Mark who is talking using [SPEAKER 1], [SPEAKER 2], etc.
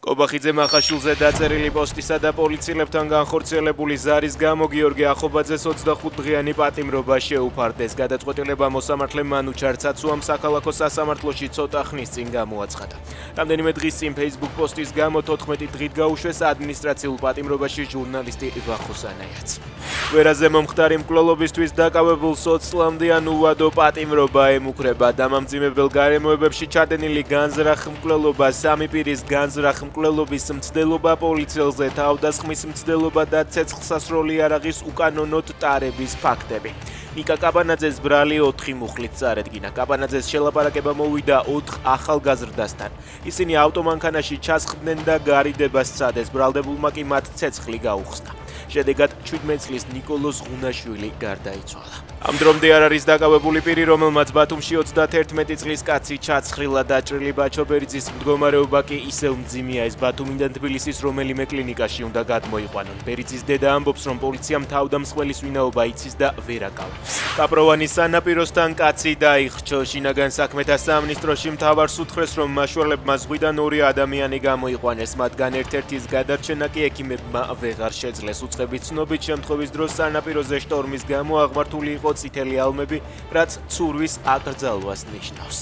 [SPEAKER 1] კობახიძე მახაშვილზე დაწერილი პოსტისა და პოლიციელებთან განხორციელებული ზარის გამო გიორგი ახობაძეს 25-დღიანი პატიმრობა შეუფარდეს. გადაწყვეტილება მოსამართლე მანუ ჩარცაცუამ საქალაქო სასამართლოში ცოტა ხნის წინ გამოაცხადა. რამდენიმე დღის წინ Facebook პოსტის გამო 14 დღით გაუშვეს ადმინისტრაციულ პატიმრობაში ჟურნალისტი ვახო სანაიაც. ვერაზე მომხდარი მკვლელობისთვის დაკავებულ სოცლამდიან უვადო პატიმრობა ემუქრება. დამამძიმებელ გარემოებებში ჩადენილი განზრახ მკვლელობა, სამი პირის განზრახ მკვლელობის მცდელობა, პოლიციელზე თავდასხმის მცდელობა და ცეცხლსასროლი იარაღის უკანონოდ ტარების ფაქტები. ნიკა კაბანაძეს ბრალი 4 მუხლით წარედგინა. კაბანაძეს შელაპარაკება მოვიდა 4 ახალგაზრდასთან. ისინი ავტომანქანაში ჩასხდნენ და გარიდებას სცადეს. ბრალდებულმა კი მათ ცეცხლი გაუხსნა. შედეგად 17 წლის ნიკოლოზ ღუნაშვილი გარდაიცვალა. ამ დრომდე არ არის დაკავებული პირი, რომელმაც ბათუმში 31 წლის კაცი ჩაცხრილა დაჭრილი ბაჩობერიძის მდგომარეობა კი ისევ მძიმეა. ეს ბათუმიდან თბილისის რომელიმე კლინიკაში უნდა გადმოიყვანონ. ბერიძის დედა ამბობს, რომ პოლიციამ თავდამსხმელის ვინაობა იცის და ვერ აკავებს. კაპროვანის სანაპიროსთან კაცი დაიხრჩო. შინაგან საქმეთა სამინისტროში მთავარს უთხრეს, რომ მაშველებმა ზღვიდან 2 ადამიანი გამოიყვანეს. მათგან ერთ-ერთის გადარჩენა კი ექიმებმა ვეღარ შეძლეს. უწყებით ცნობით შემთხვევის დროს სანაპიროზე შტორმის გამო აღმართული იყო წითელი ალმები, რაც ცურვის აკრძალვას ნიშნავს.